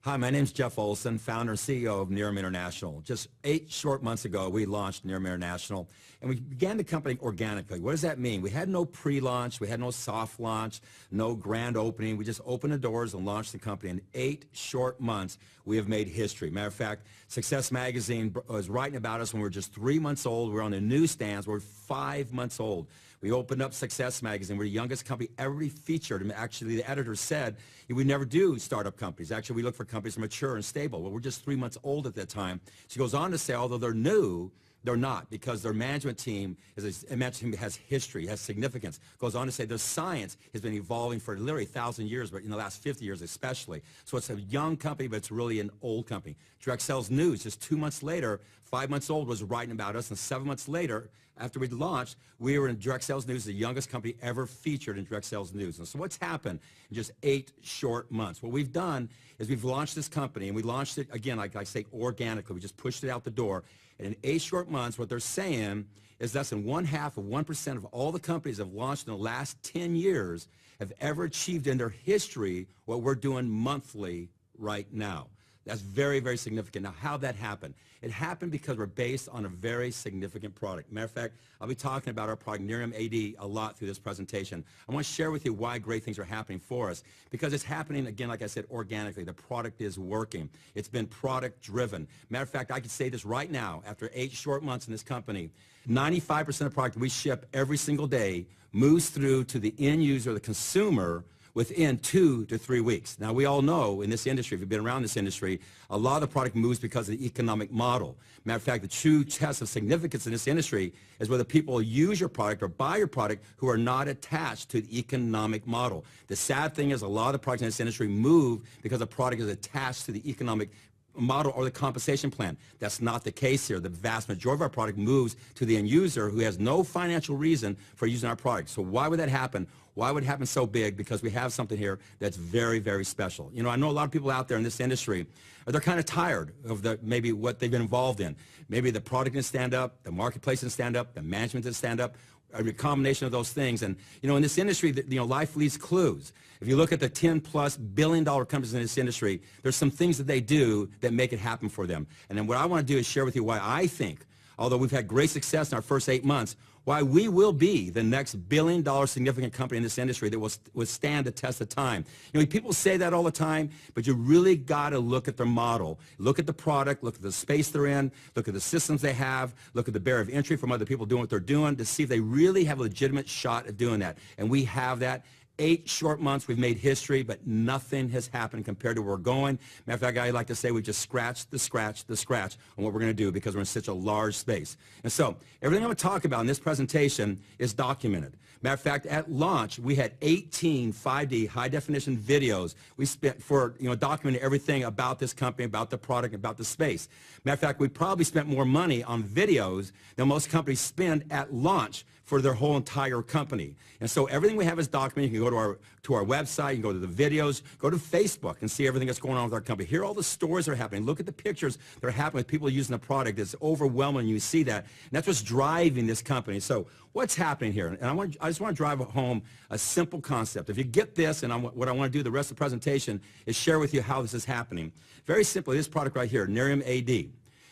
Hi, my name's Jeff Olson, founder and CEO of Nerium International. Just 8 short months ago, we launched Nerium International, and we began the company organically. What does that mean? We had no pre-launch, we had no soft launch, no grand opening. We just opened the doors and launched the company. In 8 short months, we have made history. Matter of fact, Success Magazine was writing about us when we were just 3 months old. We were on the newsstands. We were 5 months old. We opened up Success Magazine. We're the youngest company ever to be featured. And actually, the editor said we never do startup companies. Actually, we look for companies that are mature and stable. Well, we're just 3 months old at that time. She goes on to say, although they're new, they're not, because their management team has history, has significance. Goes on to say their science has been evolving for literally 1,000 years, but in the last 50 years especially. So it's a young company, but it's really an old company. Direct Sales News, just 2 months later, 5 months old, was writing about us, and 7 months later, after we launched, we were in Direct Sales News, the youngest company ever featured in Direct Sales News. And so what's happened in just 8 short months? What we've done is we've launched this company, and we launched it, again, like I say, organically. We just pushed it out the door. And in 8 short months, what they're saying is less than 1/2% of all the companies that have launched in the last 10 years have ever achieved in their history what we're doing monthly right now. That's very, very significant. Now, how'd that happen? It happened because we're based on a very significant product. Matter of fact, I'll be talking about our product, Nerium AD, a lot through this presentation. I want to share with you why great things are happening for us, because it's happening, again, like I said, organically. The product is working. It's been product-driven. Matter of fact, I can say this right now, after 8 short months in this company, 95% of the product we ship every single day moves through to the end user, the consumer, within 2 to 3 weeks. Now, we all know in this industry, if you've been around this industry, a lot of the product moves because of the economic model. Matter of fact, the true test of significance in this industry is whether people use your product or buy your product who are not attached to the economic model. The sad thing is a lot of the products in this industry move because the product is attached to the economic model or the compensation plan. That's not the case here. The vast majority of our product moves to the end user who has no financial reason for using our product. So why would that happen? Why would it happen so big? Because we have something here that's very, very special. You know, I know a lot of people out there in this industry, they're kind of tired of maybe what they've been involved in. Maybe the product didn't stand up, the marketplace didn't stand up, the management didn't stand up, a combination of those things. And, you know, in this industry, life leaves clues. If you look at the 10+ billion-dollar companies in this industry, there's some things that they do that make it happen for them. And then what I want to do is share with you why I think, although we've had great success in our first 8 months, why we will be the next billion-dollar significant company in this industry that will withstand the test of time. You know, people say that all the time, but you really got to look at their model. Look at the product, look at the space they're in, look at the systems they have, look at the barrier of entry from other people doing what they're doing to see if they really have a legitimate shot at doing that. And we have that. 8 short months, we've made history, but nothing has happened compared to where we're going. Matter of fact, I like to say we've just scratched the scratch on what we're going to do because we're in such a large space. And so everything I'm going to talk about in this presentation is documented. Matter of fact, at launch, we had 18 5D high-definition videos we spent for documenting everything about this company, about the product, about the space. Matter of fact, we probably spent more money on videos than most companies spend at launch for their whole entire company. And so everything we have is documented. You can go to our website, you can go to the videos, go to Facebook and see everything that's going on with our company. Hear all the stories that are happening. Look at the pictures that are happening with people using the product. It's overwhelming. You see that. And that's what's driving this company. So what's happening here? And I just want to drive home a simple concept. If you get this, and what I want to do the rest of the presentation is share with you how this is happening. Very simply, this product right here, Nerium AD.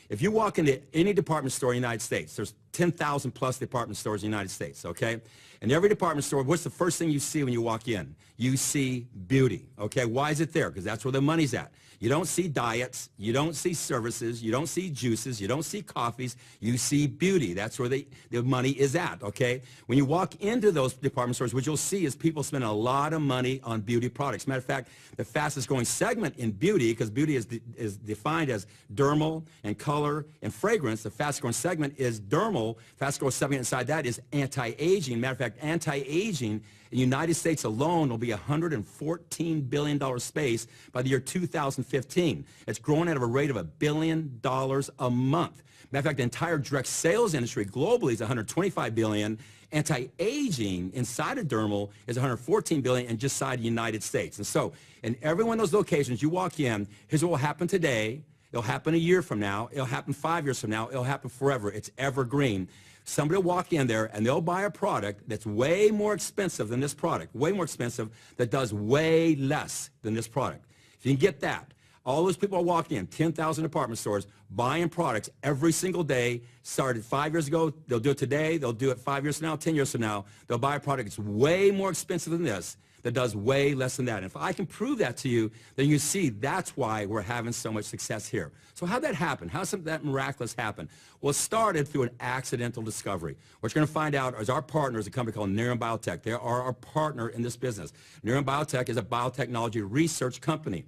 If you walk into any department store in the United States, there's 10,000 plus department stores in the United States, okay? And every department store, what's the first thing you see when you walk in? You see beauty, okay? Why is it there? Because that's where the money's at. You don't see diets, you don't see services, you don't see juices, you don't see coffees, you see beauty. That's where the money is at, okay? When you walk into those department stores, what you'll see is people spending a lot of money on beauty products. Matter of fact, the fastest growing segment in beauty, because beauty is defined as dermal and color and fragrance, the fastest growing segment is dermal. Fastest growing segment inside that is anti-aging. Matter of fact, anti-aging in the United States alone will be a $114 billion space by the year 2015. It's growing at a rate of $1 billion a month. Matter of fact, the entire direct sales industry globally is $125 billion. Anti-aging inside of dermal is $114 billion and just inside the United States. And so in every one of those locations you walk in, here's what will happen today. It'll happen a year from now. It'll happen 5 years from now. It'll happen forever. It's evergreen. Somebody will walk in there and they'll buy a product that's way more expensive than this product, way more expensive, that does way less than this product. If you can get that, All those people are walking in, 10,000 department stores, buying products every single day. Started 5 years ago. They'll do it today. They'll do it 5 years from now, 10 years from now. They'll buy a product that's way more expensive than this, that does way less than that. And if I can prove that to you, then you see that's why we're having so much success here. So how'd that happen? How'd something that miraculous happen? Well, it started through an accidental discovery. What you're going to find out is our partner is a company called Nerium Biotech. They are our partner in this business. Nerium Biotech is a biotechnology research company.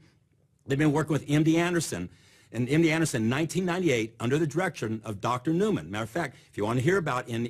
They've been working with MD Anderson, and MD Anderson in 1998 under the direction of Dr. Newman. Matter of fact, if you want to hear about Nerium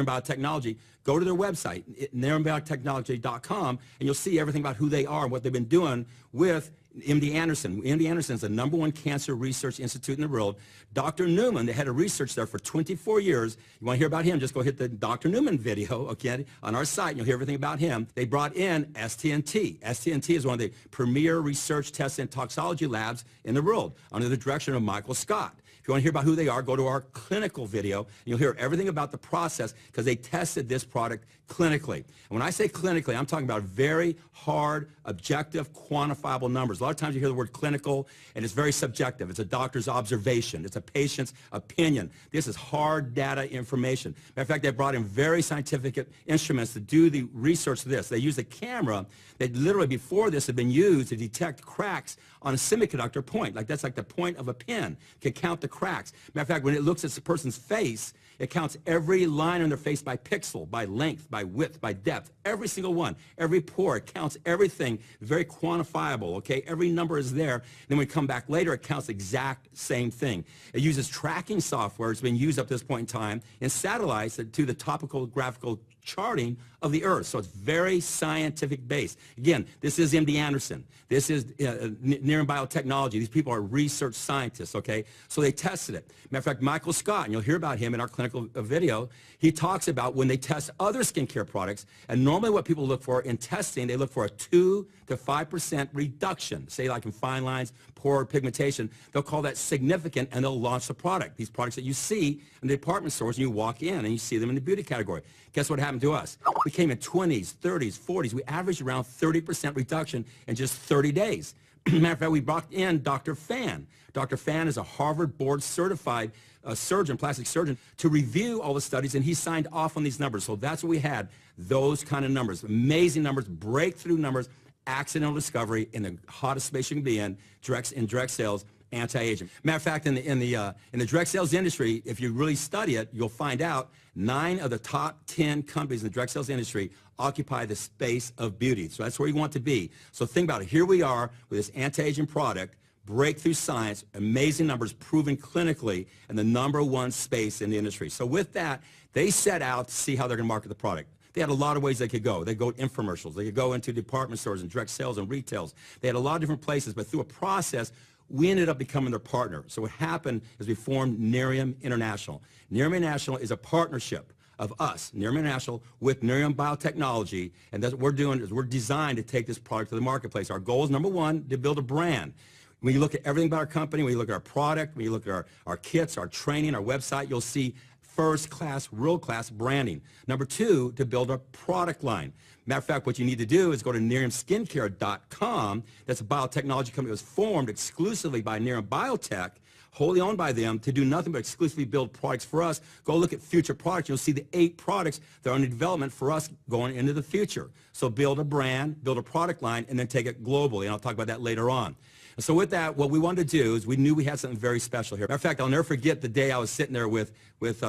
Biotechnology, go to their website, neriumbiotechnology.com, and you'll see everything about who they are and what they've been doing with MD Anderson. MD Anderson is the #1 cancer research institute in the world. Dr. Newman, the head of research there for 24 years. You want to hear about him, just go hit the Dr. Newman video, okay, on our site, and you'll hear everything about him. They brought in STNT. STNT is one of the premier research, test, and toxicology labs in the world under the direction of Michael Scott. If you want to hear about who they are, go to our clinical video, and you'll hear everything about the process because they tested this product clinically. And when I say clinically, I'm talking about very hard, objective, quantifiable numbers. A lot of times you hear the word clinical, and it's very subjective. It's a doctor's observation. It's a patient's opinion. This is hard data information. Matter of fact, they brought in very scientific instruments to do the research of this. They used a camera that literally before this had been used to detect cracks on a semiconductor point. Like that's like the point of a pen. It can count the cracks. Matter of fact, when it looks at the person's face, it counts every line on their face by pixel, by length, by width, by depth, every single one, every pore. It counts everything, very quantifiable, okay? Every number is there. Then when we come back later, it counts the exact same thing. It uses tracking software. It's been used up to this point in time in satellites that do the topographical charting of the Earth. So it's very scientific based. Again, this is MD Anderson. This is Nerium Biotechnology. These people are research scientists, okay? So they tested it. Matter of fact, Michael Scott, and you'll hear about him in our clinical video, he talks about when they test other skincare products, and normally what people look for in testing, they look for a 2 to 5% reduction, say like in fine lines, pore pigmentation. They'll call that significant, and they'll launch the product. These products that you see in the department stores, and you walk in, and you see them in the beauty category. Guess what happened to us? We came in 20s, 30s, 40s. We averaged around 30% reduction in just 30 days. Matter of fact, we brought in Dr. Fan. Dr. Fan is a Harvard board certified surgeon, plastic surgeon, to review all the studies, and he signed off on these numbers. So that's what we had, those kind of numbers, amazing numbers, breakthrough numbers, accidental discovery in the hottest space you can be in direct sales, anti-aging. Matter of fact, in the direct sales industry, if you really study it, you'll find out 9 of the top 10 companies in the direct sales industry occupy the space of beauty. So that's where you want to be. So think about it. Here we are with this anti-aging product, breakthrough science, amazing numbers proven clinically, and the #1 space in the industry. So with that, they set out to see how they're going to market the product. They had a lot of ways they could go. They go infomercials. They could go into department stores and direct sales and retails. They had a lot of different places, but through a process, we ended up becoming their partner. So what happened is we formed Nerium International. Nerium International is a partnership of us, Nerium International, with Nerium Biotechnology, and that's what we're doing is we're designed to take this product to the marketplace. Our goal is, #1, to build a brand. When you look at everything about our company, when you look at our product, when you look at our kits, our training, our website, you'll see first-class, world-class branding. #2, to build a product line. Matter of fact, what you need to do is go to neriumskincare.com. That's a biotechnology company that was formed exclusively by Nerium Biotech, wholly owned by them, to do nothing but exclusively build products for us. Go look at future products. You'll see the 8 products that are under development for us going into the future. So build a brand, build a product line, and then take it globally, and I'll talk about that later on. And so with that, what we wanted to do is we knew we had something very special here. Matter of fact, I'll never forget the day I was sitting there with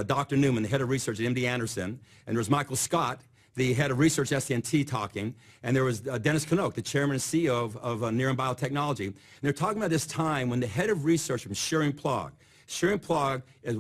Dr. Newman, the head of research at MD Anderson, and there was Michael Scott, the head of research at STNT, talking, and there was Dennis Knoke, the chairman and CEO of Nerium Biotechnology. And they're talking about this time when the head of research from Schering-Plough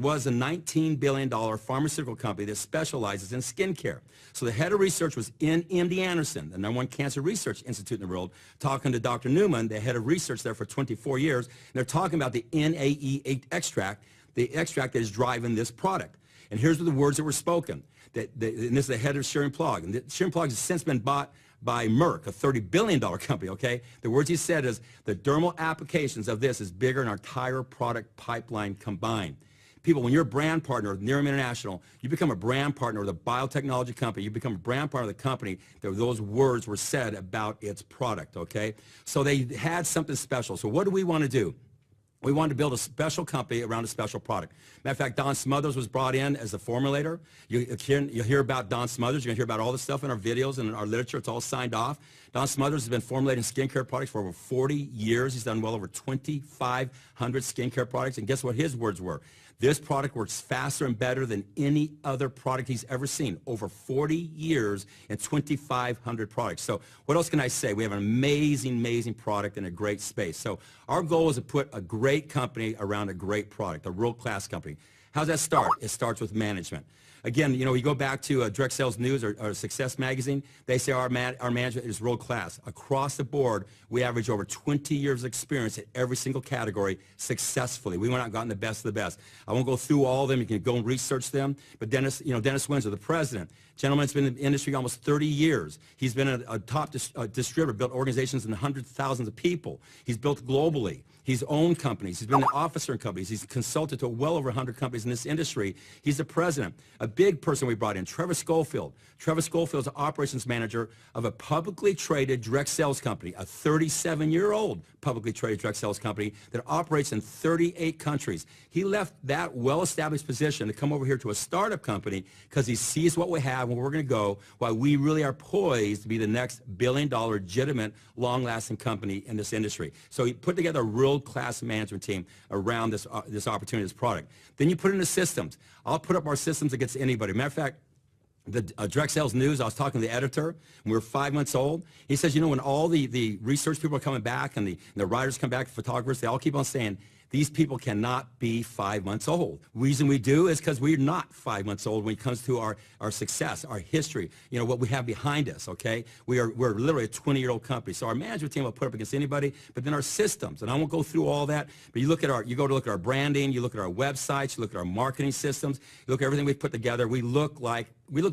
was a $19 billion pharmaceutical company that specializes in skincare. So the head of research was in MD Anderson, the #1 cancer research institute in the world, talking to Dr. Newman, the head of research there for 24 years. And they're talking about the NAE8 extract, the extract that is driving this product. And here's the words that were spoken. And this is the head of Schering-Plough. And Schering-Plough has since been bought by Merck, a $30 billion company, okay? The words he said is, the dermal applications of this is bigger than our entire product pipeline combined. people, when you're a brand partner of Nerium International, you become a brand partner of the biotechnology company. You become a brand partner of the company that those words were said about its product, okay? So they had something special. So what do we want to do? We wanted to build a special company around a special product. Matter of fact, Don Smothers was brought in as the formulator. You'll hear about Don Smothers. You're going to hear about all this stuff in our videos and in our literature. It's all signed off. Don Smothers has been formulating skincare products for over 40 years. He's done well over 2,500 skincare products. And guess what his words were? This product works faster and better than any other product he's ever seen. Over 40 years and 2,500 products. So what else can I say? We have an amazing, amazing product in a great space. So our goal is to put a great company around a great product, a world-class company. How does that start? It starts with management. Again, you know, you go back to Direct Sales News or Success Magazine, they say our management is world class. Across the board, we average over 20 years of experience in every single category successfully. We went out and gotten the best of the best. I won't go through all of them. You can go and research them. But Dennis Windsor, the president, gentleman's been in the industry almost 30 years. He's been a top distributor, built organizations in hundreds of thousands of people. He's built globally. He's owned companies. He's been an officer in companies. He's consulted to well over 100 companies in this industry. He's the president. A big person we brought in, Trevor Schofield. Trevor Schofield is the operations manager of a publicly traded direct sales company, a 37-year-old publicly traded direct sales company that operates in 38 countries. He left that well-established position to come over here to a startup company because he sees what we have and where we're going to go, while we really are poised to be the next billion-dollar, legitimate, long-lasting company in this industry. So he put together a world-class management team around this opportunity, this product. Then you put in the systems. I'll put up our systems against anybody. Matter of fact, the Direct Sales News, I was talking to the editor, and we were 5 months old. He says, you know, when all the research people are coming back and the writers come back, the photographers, they all keep on saying, these people cannot be 5 months old. The reason we do is because we're not 5 months old when it comes to our success, our history, you know, what we have behind us, okay? We're literally a 20-year-old company. So our management team will put up against anybody, but then our systems, and I won't go through all that, but you go to look at our branding, you look at our websites, you look at our marketing systems, you look at everything we've put together, we look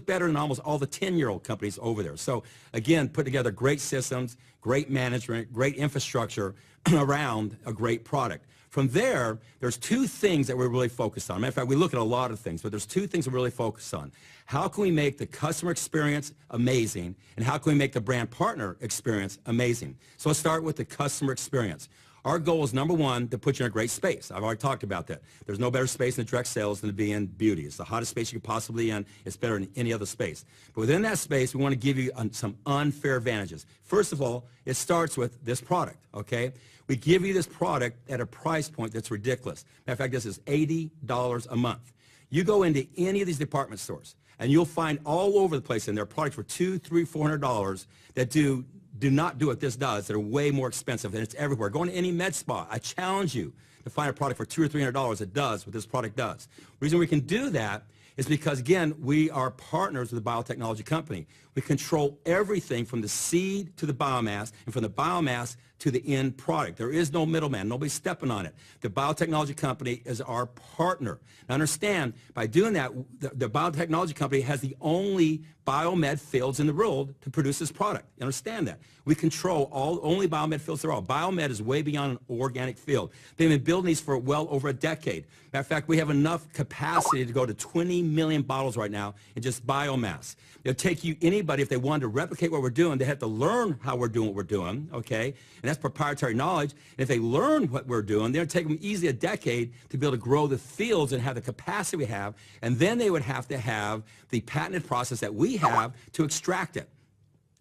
better than almost all the 10-year-old companies over there. So again, put together great systems, great management, great infrastructure around a great product. From there, there's two things that we're really focused on. Matter of fact, we look at a lot of things, but there's two things we're really focused on. How can we make the customer experience amazing, and how can we make the brand partner experience amazing? So let's start with the customer experience. Our goal is, number one, to put you in a great space. I've already talked about that. There's no better space in direct sales than to be in beauty. It's the hottest space you could possibly be in. It's better than any other space. But within that space, we want to give you some unfair advantages. First of all, it starts with this product, okay? We give you this product at a price point that's ridiculous. Matter of fact, this is $80 a month. You go into any of these department stores, and you'll find all over the place in there products for $200, $300, $400 that do not do what this does. That are way more expensive, and it's everywhere. Go into any med spa. I challenge you to find a product for $200 or $300 that does what this product does. The reason we can do that is because, again, we are partners with a biotechnology company. We control everything from the seed to the biomass, and from the biomass to the end product. There is no middleman. Nobody's stepping on it. The biotechnology company is our partner. Now understand, by doing that, the biotechnology company has the only biomed fields in the world to produce this product. You understand that? We control only biomed fields there are. Biomed is way beyond an organic field. They've been building these for well over a decade. Matter of fact, we have enough capacity to go to 20 million bottles right now in just biomass. It'll take anybody, if they wanted to replicate what we're doing, they have to learn how we're doing what we're doing, okay? And that's proprietary knowledge. And if they learn what we're doing, they'll take them easily a decade to be able to grow the fields and have the capacity we have. And then they would have to have the patented process that we have to extract it.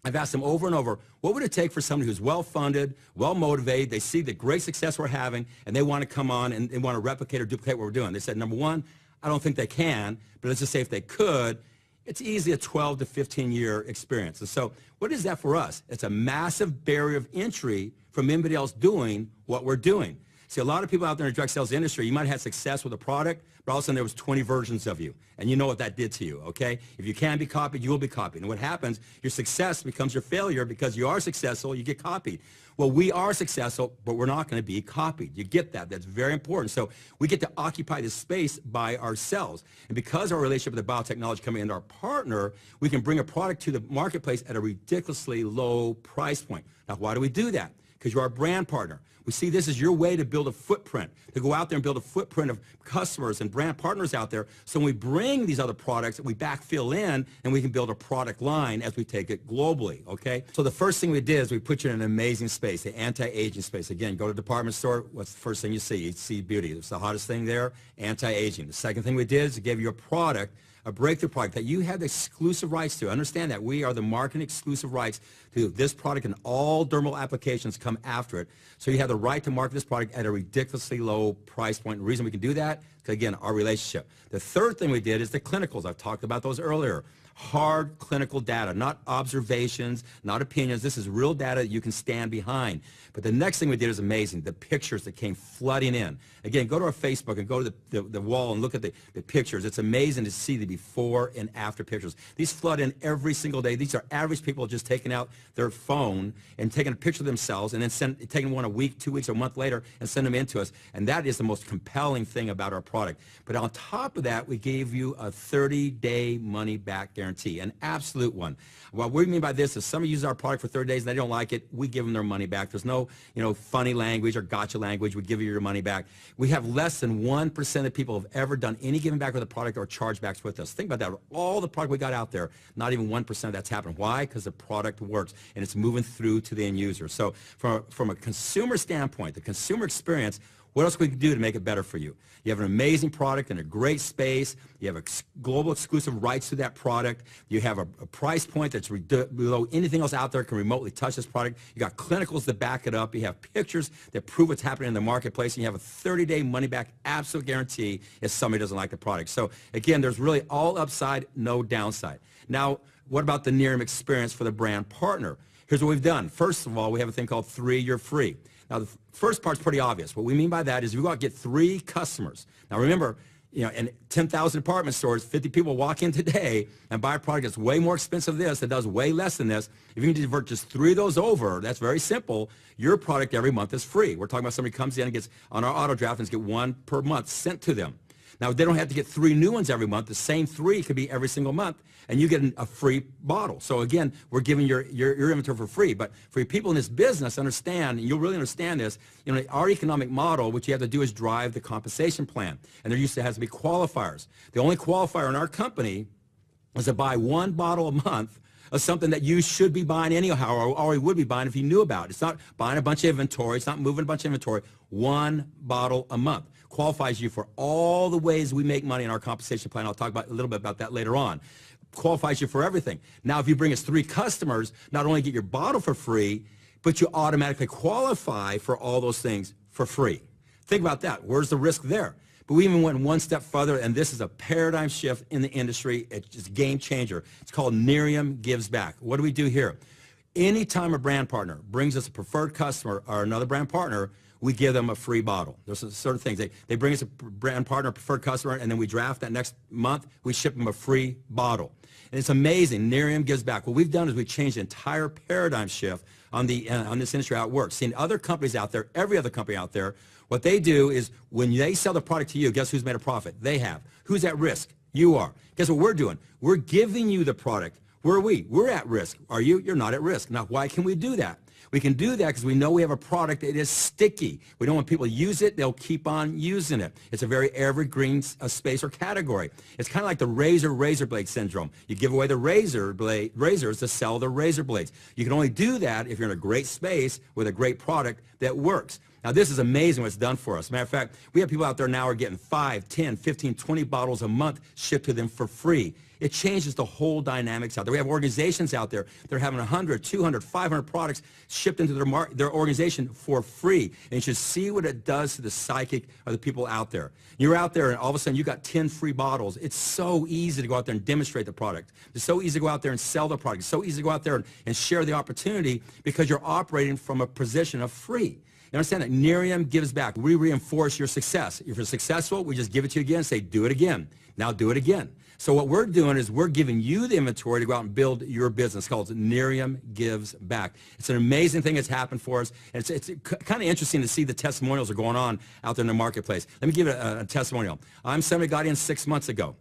I've asked them over and over, what would it take for somebody who's well-funded, well-motivated, they see the great success we're having, and they want to come on and want to replicate or duplicate what we're doing? They said, number one, I don't think they can, but let's just say if they could, it's easily a 12 to 15-year experience. And so what is that for us? It's a massive barrier of entry from anybody else doing what we're doing. See, a lot of people out there in the direct sales industry, you might have had success with a product, but all of a sudden there was 20 versions of you. And you know what that did to you, okay? If you can be copied, you will be copied. And what happens, your success becomes your failure because you are successful, you get copied. Well, we are successful, but we're not going to be copied. You get that. That's very important. So we get to occupy this space by ourselves. And because of our relationship with the biotechnology company and our partner, we can bring a product to the marketplace at a ridiculously low price point. Now, why do we do that? because you're our brand partner. We see this as your way to build a footprint, to go out there and build a footprint of customers and brand partners out there. So when we bring these other products, we backfill in and we can build a product line as we take it globally, okay? So the first thing we did is we put you in an amazing space, the anti-aging space. Again, go to the department store, what's the first thing you see? You see beauty. It's the hottest thing there, anti-aging. The second thing we did is we gave you a product, a breakthrough product that you have the exclusive rights to. Understand that we are the marketing exclusive rights to this product, and all dermal applications come after it. So you have the right to market this product at a ridiculously low price point. The reason we can do that is, again, our relationship. The third thing we did is the clinicals. I've talked about those earlier. Hard clinical data, not observations, not opinions. This is real data that you can stand behind. But the next thing we did is amazing, the pictures that came flooding in. Again, go to our Facebook and go to the wall and look at the pictures. It's amazing to see the before and after pictures. These flood in every single day. These are average people just taking out their phone and taking a picture of themselves and then taking one a week, 2 weeks, or a month later and send them in to us. And that is the most compelling thing about our product. But on top of that, we gave you a 30-day money-back guarantee, an absolute one. What we mean by this is somebody uses our product for 30 days and they don't like it, we give them their money back. There's no, funny language or gotcha language. We give you your money back. We have less than 1% of people have ever done any giving back with a product or chargebacks with us. Think about that. All the product we got out there, not even 1% of that's happened. Why? Because the product works and it's moving through to the end user. So from a consumer standpoint, the consumer experience, what else can we do to make it better for you? You have an amazing product in a great space. You have global exclusive rights to that product. You have a price point that's below anything else out there can remotely touch this product. You got clinicals that back it up. You have pictures that prove what's happening in the marketplace. And you have a 30-day money-back absolute guarantee if somebody doesn't like the product. So again, there's really all upside, no downside. Now, what about the Nerium experience for the brand partner? Here's what we've done. First of all, we have a thing called 3 Year Free. Now, the first part's pretty obvious. What we mean by that is you go out and get 3 customers. Now, remember, in 10,000 department stores, 50 people walk in today and buy a product that's way more expensive than this, that does way less than this. If you can divert just 3 of those over, that's very simple. Your product every month is free. We're talking about somebody comes in and gets on our auto draft and gets 1 per month sent to them. Now, they don't have to get 3 new ones every month. The same 3 could be every single month, and you get a free bottle. So again, we're giving your inventory for free. But for your people in this business, understand, and you'll really understand this, our economic model, what you have to do is drive the compensation plan. And there used to have to be qualifiers. The only qualifier in our company is to buy 1 bottle a month of something that you should be buying anyhow, or you would be buying if you knew about it. It's not buying a bunch of inventory. It's not moving a bunch of inventory. 1 bottle a month qualifies you for all the ways we make money in our compensation plan. I'll talk about a little bit about that later on. Qualifies you for everything. Now, if you bring us 3 customers, not only get your bottle for free, but you automatically qualify for all those things for free. Think about that. Where's the risk there? But we even went 1 step further, and this is a paradigm shift in the industry. It's just a game changer. It's called Nerium Gives Back. What do we do here? Anytime a brand partner brings us a preferred customer or another brand partner, we give them a free bottle. There's certain things. They bring us a brand partner, a preferred customer, and then we draft that next month. We ship them a free bottle. And it's amazing. Nerium Gives Back. What we've done is we've changed the entire paradigm shift on this industry, how it works. Seeing other companies out there, every other company out there, what they do is when they sell the product to you, guess who's made a profit? They have. Who's at risk? You are. Guess what we're doing? We're giving you the product. Where are we? We're at risk. Are you? You're not at risk. Now, why can we do that? We can do that because we know we have a product that is sticky. We know when people use it, they'll keep on using it. It's a very evergreen space or category. It's kind of like the razor blade syndrome. You give away the razors to sell the razor blades. You can only do that if you're in a great space with a great product that works. Now, this is amazing what it's done for us. Matter of fact, we have people out there now who are getting 5, 10, 15, 20 bottles a month shipped to them for free. It changes the whole dynamics out there. We have organizations out there that are having 100, 200, 500 products shipped into their organization for free. And you should see what it does to the psychic of the people out there. You're out there and all of a sudden you got 10 free bottles. It's so easy to go out there and demonstrate the product. It's so easy to go out there and sell the product. It's so easy to go out there and share the opportunity because you're operating from a position of free. You understand that Nerium gives back. We reinforce your success. If you're successful, we just give it to you again and say, do it again. Now do it again. So what we're doing is we're giving you the inventory to go out and build your business called Nerium Gives Back. It's an amazing thing that's happened for us. And it's kind of interesting to see the testimonials that are going on out there in the marketplace. Let me give it a testimonial. I'm somebody got in 6 months ago.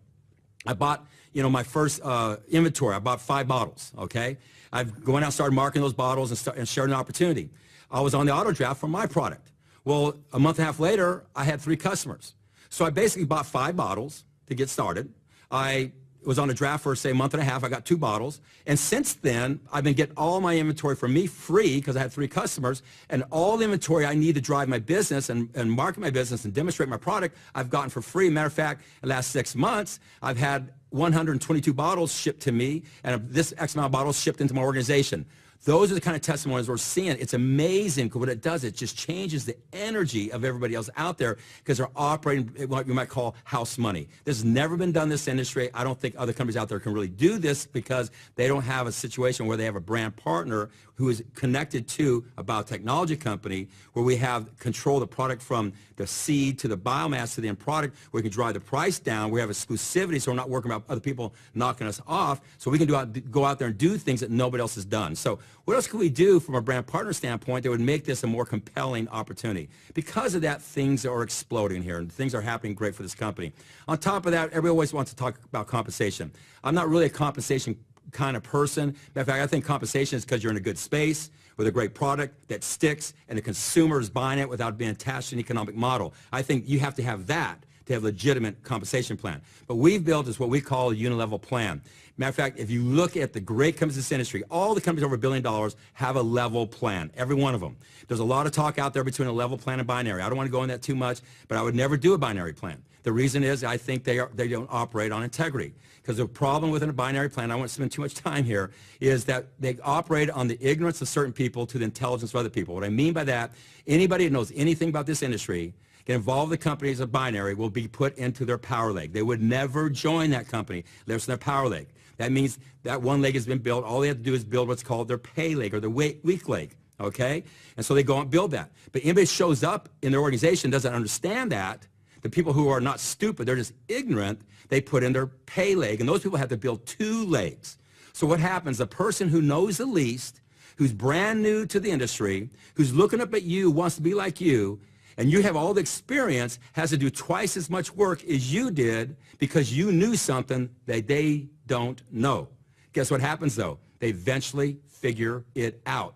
I bought, my first inventory. I bought 5 bottles, okay? I've gone out and started marketing those bottles and shared an opportunity. I was on the auto draft for my product. Well, a month and a half later, I had 3 customers. So I basically bought 5 bottles to get started. I was on a draft for, say, a month and a half. I got 2 bottles. And since then, I've been getting all my inventory from me free because I had 3 customers. And all the inventory I need to drive my business and market my business and demonstrate my product, I've gotten for free. Matter of fact, the last 6 months, I've had 122 bottles shipped to me, and this X amount of bottles shipped into my organization. Those are the kind of testimonies we're seeing. It's amazing what it does. It just changes the energy of everybody else out there because they're operating what you might call house money. This has never been done in this industry. I don't think other companies out there can really do this because they don't have a situation where they have a brand partner who is connected to a biotechnology company where we have control the product from the seed to the biomass to the end product, where we can drive the price down. We have exclusivity, so we're not working about other people knocking us off, so we can go out there and do things that nobody else has done. So what else can we do from a brand partner standpoint that would make this a more compelling opportunity? Because of that, things are exploding here, and things are happening great for this company. On top of that, everybody always wants to talk about compensation. I'm not really a compensation kind of person. Matter of fact, I think compensation is because you're in a good space with a great product that sticks and the consumer is buying it without being attached to an economic model. I think you have to have that to have a legitimate compensation plan. But we've built is what we call a unilevel plan. Matter of fact, if you look at the great companies in this industry, all the companies over $1 billion have a level plan, every one of them. There's a lot of talk out there between a level plan and binary. I don't want to go into that too much, but I would never do a binary plan. The reason is I think they don't operate on integrity. Because the problem with a binary plan, I won't spend too much time here, is that they operate on the ignorance of certain people to the intelligence of other people. What I mean by that, anybody that knows anything about this industry get involved with the companies of binary will be put into their power leg. They would never join that company unless their power leg. That means that one leg has been built. All they have to do is build what's called their pay leg or their weak leg, okay? And so they go and build that. But anybody shows up in their organization doesn't understand that. The people who are not stupid, they're just ignorant, they put in their pay leg, and those people have to build 2 legs. So what happens, the person who knows the least, who's brand new to the industry, who's looking up at you, wants to be like you, and you have all the experience, has to do twice as much work as you did because you knew something that they don't know. Guess what happens, though? They eventually figure it out.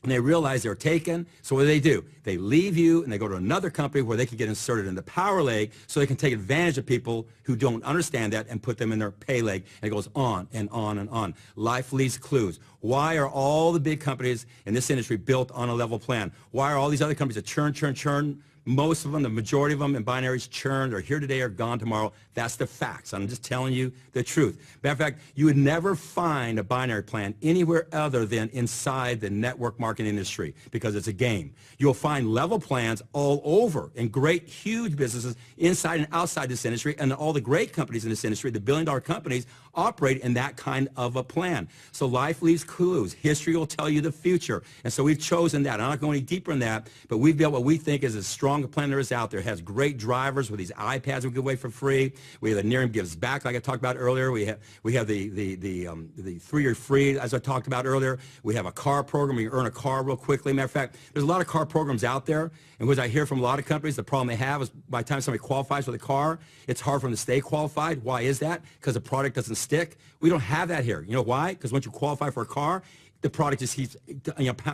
And they realize they're taken, so what do? They leave you and they go to another company where they can get inserted in the power leg so they can take advantage of people who don't understand that and put them in their pay leg. And it goes on and on and on. Life leaves clues. Why are all the big companies in this industry built on a level plan? Why are all these other companies that churn? Most of them, the majority of them in binaries churn. They're here today or gone tomorrow. That's the facts. I'm just telling you the truth. Matter of fact, you would never find a binary plan anywhere other than inside the network marketing industry because it's a game. You'll find level plans all over in great, huge businesses inside and outside this industry, and all the great companies in this industry, the billion-dollar companies, operate in that kind of a plan. So life leaves clues. History will tell you the future. And so we've chosen that. I'm not going any deeper in that, but we've built what we think is a strong plan there is out there. It has great drivers with these iPads we give away for free. We have the Nerium Gives Back, like I talked about earlier. We have the 3-year free, as I talked about earlier. We have a car program where you earn a car real quickly. Matter of fact, there's a lot of car programs out there, and what I hear from a lot of companies, the problem they have is by the time somebody qualifies for the car, it's hard for them to stay qualified. Why is that? Because the product doesn't stick. We don't have that here. You know why? Because once you qualify for a car, the product just keeps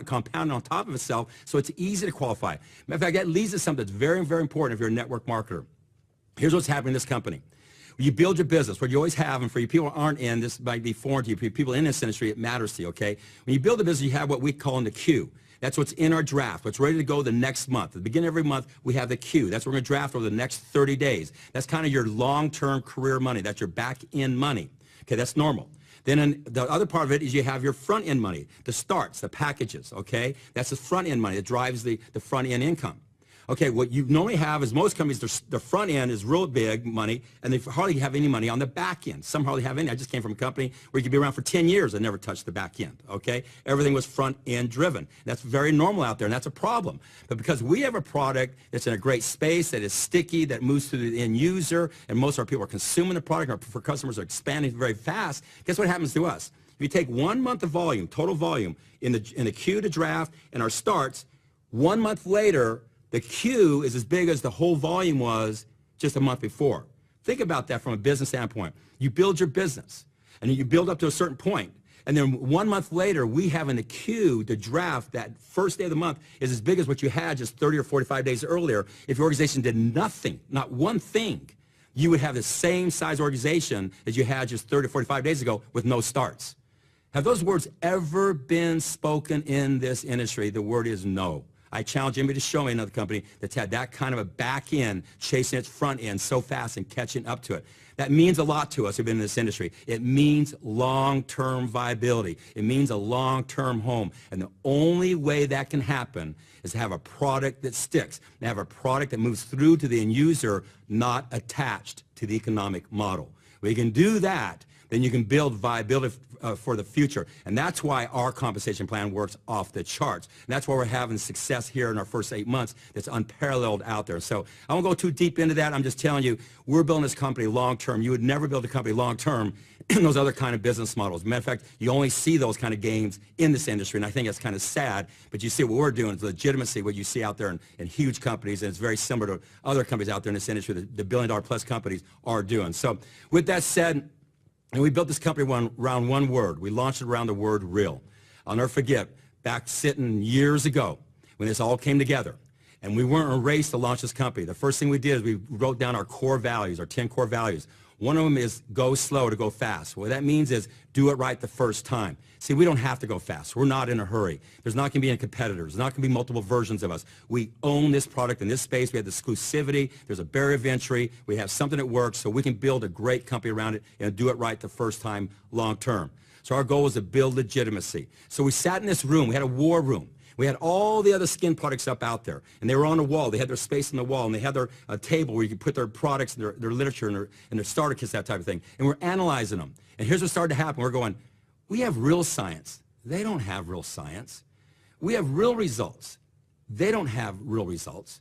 compounding on top of itself, so it's easy to qualify. Matter of fact, that leads to something that's very, very important if you're a network marketer. Here's what's happening in this company. You build your business, what you always have, and for you people who aren't in, this might be foreign to you, people in this industry, it matters to you, okay? When you build a business, you have what we call in the queue. That's what's in our draft, what's ready to go the next month. At the beginning of every month, we have the queue. That's what we're going to draft over the next 30 days. That's kind of your long-term career money. That's your back-end money. Okay, that's normal. Then the other part of it is you have your front-end money, the starts, the packages, okay? That's the front-end money that drives the front-end income. Okay, what you normally have is most companies, the front end is real big money, and they hardly have any money on the back end. Some hardly have any. I just came from a company where you could be around for 10 years and never touch the back end, okay? Everything was front end driven. That's very normal out there, and that's a problem. But because we have a product that's in a great space, that is sticky, that moves to the end user, and most of our people are consuming the product, and our customers are expanding very fast, guess what happens to us? If you take 1 month of volume, total volume, in the queue to draft and our starts, 1 month later, the queue is as big as the whole volume was just a month before. Think about that from a business standpoint. You build your business, and you build up to a certain point, And then 1 month later, we have in the queue to draft that first day of the month is as big as what you had just 30 or 45 days earlier. If your organization did nothing, not one thing, you would have the same size organization as you had just 30 or 45 days ago with no starts. Have those words ever been spoken in this industry? The word is no. I challenge anybody to show me another company that's had that kind of a back end chasing its front end so fast and catching up to it. That means a lot to us who've been in this industry. It means long-term viability. It means a long-term home. And the only way that can happen is to have a product that sticks, and have a product that moves through to the end user, not attached to the economic model. When you can do that, then you can build viability for the future. And that's why our compensation plan works off the charts. And that's why we're having success here in our first 8 months that's unparalleled out there. So I won't go too deep into that. I'm just telling you, we're building this company long-term. You would never build a company long-term in those other kind of business models. Matter of fact, you only see those kind of gains in this industry, and I think that's kind of sad. But you see what we're doing is legitimacy, what you see out there in huge companies, and it's very similar to other companies out there in this industry, the billion-dollar-plus companies are doing. So with that said, and we built this company around one word. We launched it around the word real. I'll never forget, back sitting years ago when this all came together, and we weren't in a race to launch this company. The first thing we did is we wrote down our core values, our 10 core values. One of them is go slow to go fast. What that means is do it right the first time. See, we don't have to go fast. We're not in a hurry. There's not going to be any competitors. There's not going to be multiple versions of us. We own this product in this space. We have the exclusivity. There's a barrier of entry. We have something that works, so we can build a great company around it and do it right the first time long term. So our goal was to build legitimacy. So we sat in this room. We had a war room. We had all the other skin products up out there, and they were on the wall. They had their space on the wall, and they had their table where you could put their products and their literature and their starter kits, that type of thing. And we're analyzing them. And here's what started to happen. We're going, we have real science. They don't have real science. We have real results. They don't have real results.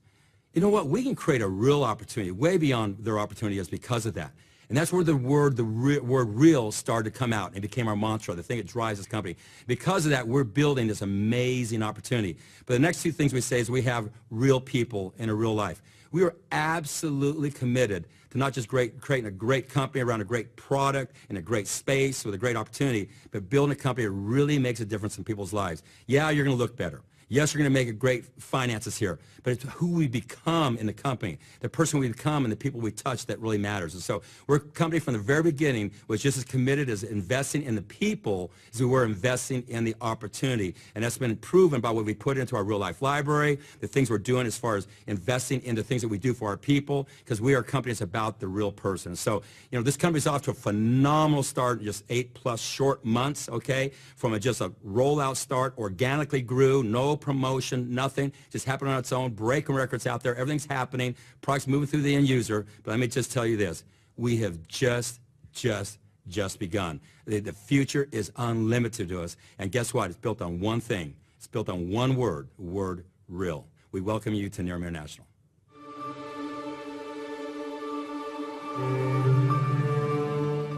You know what? We can create a real opportunity way beyond their opportunity is because of that. And that's where the word real started to come out and became our mantra, the thing that drives this company. Because of that, we're building this amazing opportunity. But the next two things we say is we have real people in a real life. We are absolutely committed to not just creating a great company around a great product in a great space with a great opportunity, but building a company that really makes a difference in people's lives. Yeah, you're going to look better. Yes, you're going to make a great finances here, but it's who we become in the company, the person we become and the people we touch that really matters. And so we're a company from the very beginning was just as committed as investing in the people as we were investing in the opportunity. And that's been proven by what we put into our real life library, the things we're doing as far as investing into things that we do for our people, because we are a company that's about the real person. So, you know, this company's off to a phenomenal start in just 8+ short months, okay, from just a rollout start, organically grew, no promotion, nothing, just happened on its own, breaking records out there, everything's happening, products moving through the end user. But let me just tell you this, we have just begun. The future is unlimited to us, and guess what? It's built on one thing. It's built on one word, the word real. We welcome you to Nerium International.